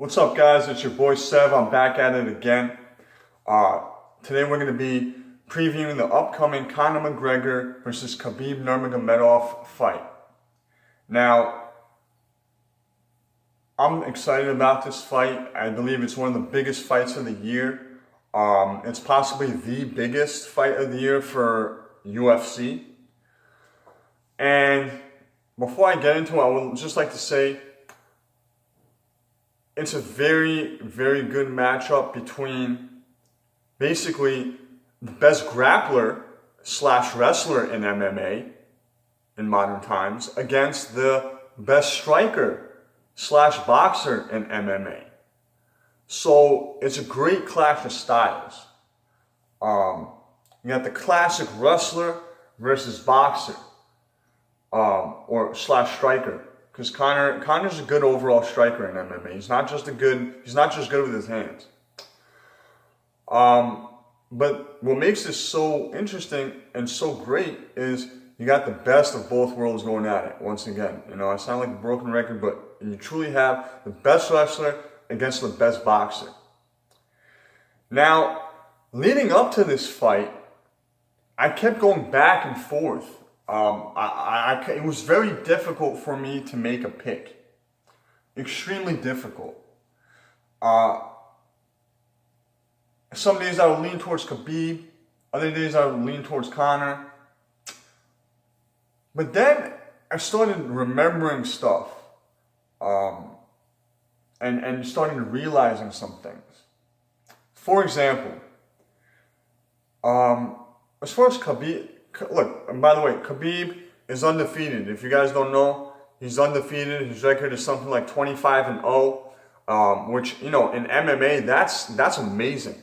What's up, guys? It's your boy Sev. I'm back at it again. Today we're going to be previewing the upcoming Conor McGregor versus Khabib Nurmagomedov fight. Now, I'm excited about this fight. I believe it's one of the biggest fights of the year. It's possibly the biggest fight of the year for UFC. And before I get into it, I would just like to say it's a very, very good matchup between basically the best grappler slash wrestler in MMA in modern times against the best striker slash boxer in MMA. So it's a great clash of styles. You got the classic wrestler versus boxer, or slash striker. Because Conor's a good overall striker in MMA. He's not just good with his hands. But what makes this so interesting and so great is you got the best of both worlds going at it. Once again, I sound like a broken record, but you truly have the best wrestler against the best boxer. Now, leading up to this fight, I kept going back and forth. It was very difficult for me to make a pick. Extremely difficult. Some days I would lean towards Khabib. Other days I would lean towards Conor. But then I started remembering stuff. And starting realizing some things. For example, as far as Khabib, look, and by the way, Khabib is undefeated. If you guys don't know, he's undefeated. His record is something like 25-0, which, in MMA, that's amazing.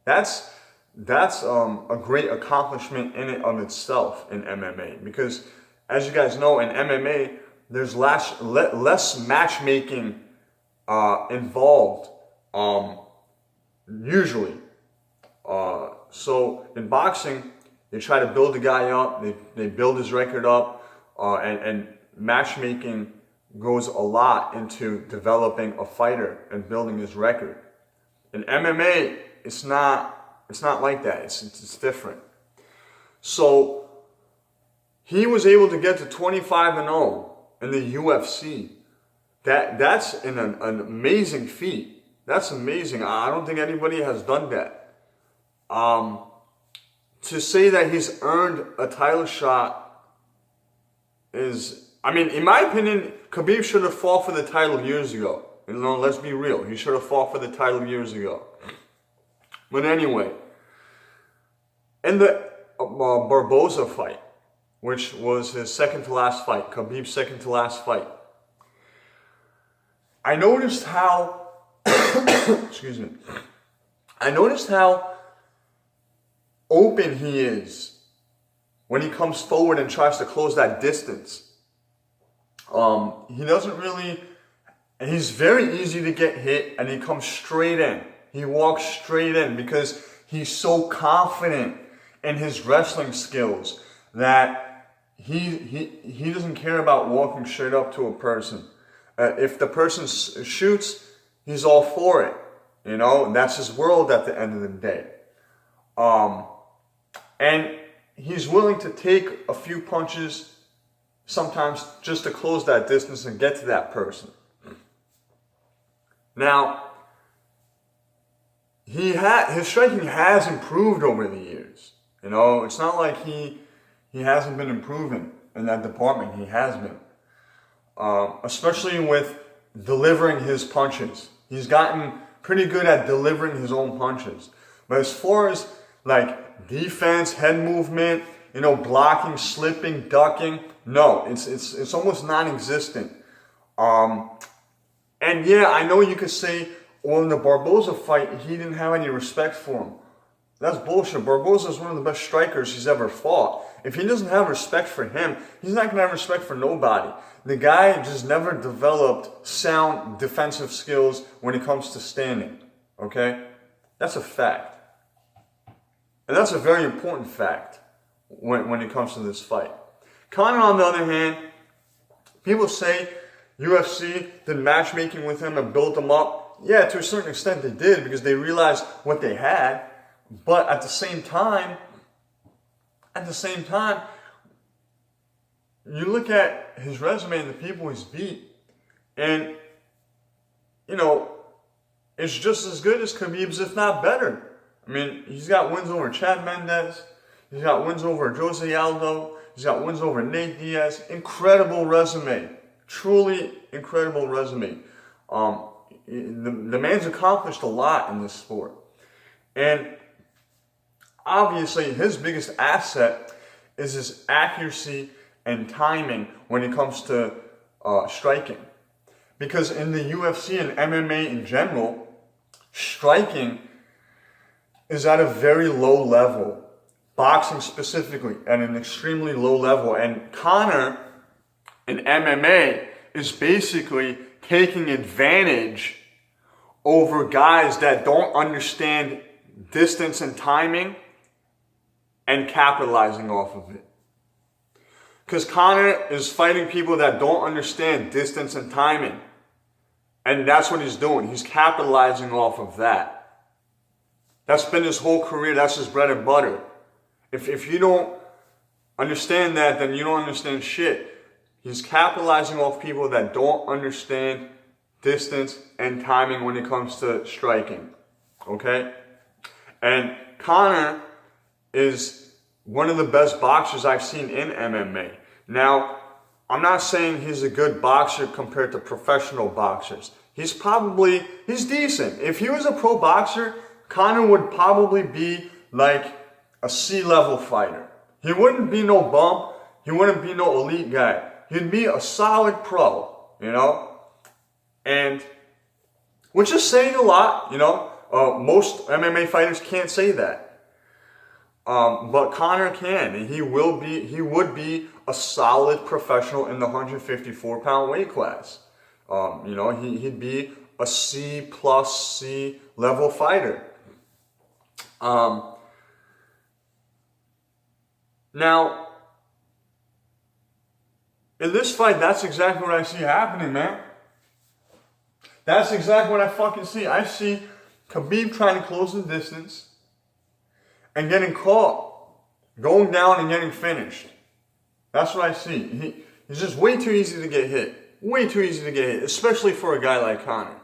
That's a great accomplishment in and of itself in MMA. Because, as you guys know, in MMA, there's less matchmaking involved, usually. So in boxing, they try to build the guy up, they build his record up, and matchmaking goes a lot into developing a fighter and building his record. In MMA, it's not like that. It's different. So he was able to get to 25-0 in the UFC. That's an amazing feat. That's amazing. I don't think anybody has done that. To say that he's earned a title shot is, in my opinion, Khabib should have fought for the title years ago. Let's be real. He should have fought for the title years ago. But anyway, in the Barboza fight, which was his second to last fight, Khabib's second to last fight, I noticed how, excuse me, I noticed how open he is when he comes forward and tries to close that distance. He doesn't really, and he's very easy to get hit, and he comes straight in. He walks straight in because he's so confident in his wrestling skills that he doesn't care about walking straight up to a person. If the person shoots, he's all for it. That's his world at the end of the day. And he's willing to take a few punches sometimes just to close that distance and get to that person. Now, his striking has improved over the years. It's not like he hasn't been improving in that department. He has been. Especially with delivering his punches. He's gotten pretty good at delivering his own punches. But as far as defense, head movement, blocking, slipping, ducking, no, it's almost non-existent. And yeah, I know you could say, well, in the Barboza fight, he didn't have any respect for him. That's bullshit. Barboza is one of the best strikers he's ever fought. If he doesn't have respect for him, he's not going to have respect for nobody. The guy just never developed sound defensive skills when it comes to standing. Okay? That's a fact. And that's a very important fact when it comes to this fight. Conor, on the other hand, people say UFC did matchmaking with him and built him up. Yeah, to a certain extent they did because they realized what they had. But at the same time, you look at his resume and the people he's beat, and, you know, it's just as good as Khabib's, if not better. I mean, he's got wins over Chad Mendes. He's got wins over Jose Aldo. He's got wins over Nate Diaz. Incredible resume. Truly incredible resume. The man's accomplished a lot in this sport. And obviously, his biggest asset is his accuracy and timing when it comes to striking. Because in the UFC and MMA in general, striking is at a very low level. Boxing specifically at an extremely low level. And Conor in MMA is basically taking advantage over guys that don't understand distance and timing and capitalizing off of it. Because Conor is fighting people that don't understand distance and timing. And that's what he's doing. He's capitalizing off of that. That's been his whole career. That's his bread and butter. If you don't understand that, then you don't understand shit. He's capitalizing off people that don't understand distance and timing when it comes to striking. Okay? And Conor is one of the best boxers I've seen in MMA. Now, I'm not saying he's a good boxer compared to professional boxers. He's decent. If he was a pro boxer, Conor would probably be like a C-level fighter. He wouldn't be no bum. He wouldn't be no elite guy. He'd be a solid pro, you know? And, which is saying a lot, you know? Most MMA fighters can't say that. But Conor can, and he would be a solid professional in the 154-pound weight class. You know, he'd be a C plus C level fighter. Now, in this fight, that's exactly what I see happening, man. That's exactly what I fucking see. I see Khabib trying to close the distance and getting caught, going down and getting finished. That's what I see. He's just way too easy to get hit. Way too easy to get hit, especially for a guy like Conor.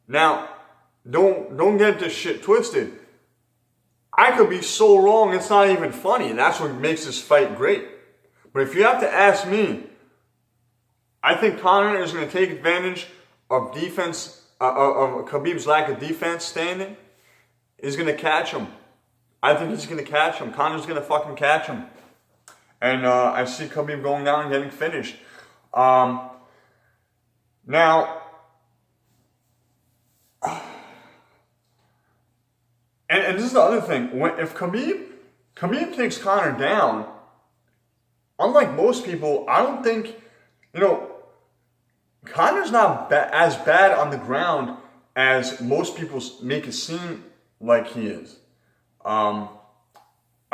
Now, don't get this shit twisted. I could be so wrong, it's not even funny. And that's what makes this fight great. But if you have to ask me, I think Conor is going to take advantage of defense, of Khabib's lack of defense standing. He's going to catch him. I think he's going to catch him. Conor's going to fucking catch him. And I see Khabib going down and getting finished. Now, and this is the other thing. If Khabib takes Conor down, unlike most people, I don't think, you know, Conor's not as bad on the ground as most people make it seem like he is. I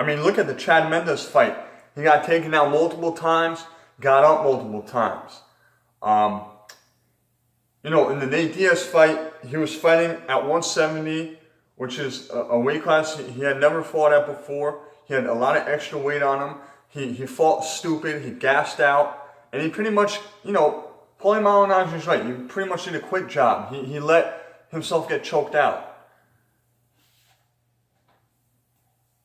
mean, look at the Chad Mendes fight. He got taken down multiple times, got up multiple times. You know, in the Nate Diaz fight, he was fighting at 170, which is a weight class he had never fought at before. He had a lot of extra weight on him. He fought stupid, he gassed out, and he pretty much, you know, Paulie Malignaggi is right. He pretty much did a quick job. He let himself get choked out.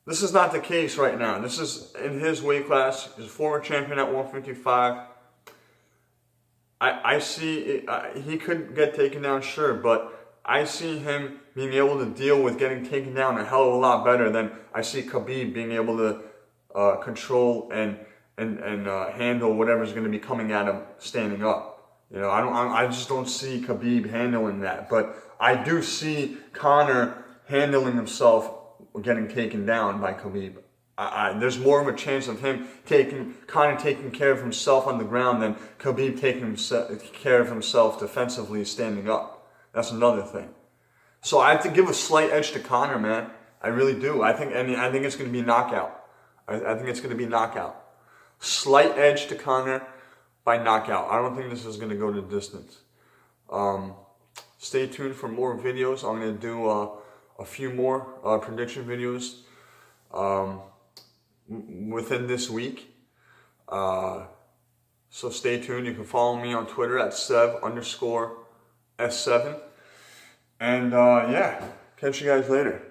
This is not the case right now. This is in his weight class. He's a former champion at 155. I see he could get taken down, sure, but I see him being able to deal with getting taken down a hell of a lot better than I see Khabib being able to control and handle whatever's going to be coming at him standing up. You know, I just don't see Khabib handling that, but I do see Conor handling himself getting taken down by Khabib. There's more of a chance of Conor taking care of himself on the ground than Khabib taking care of himself defensively standing up. That's another thing. So I have to give a slight edge to Conor, man. I really do. I think it's going to be knockout. I think it's going to be knockout. Slight edge to Conor, by knockout. I don't think this is going to go the distance. Stay tuned for more videos. I'm going to do a few more prediction videos within this week. So stay tuned. You can follow me on Twitter at Sev_S7. And yeah, catch you guys later.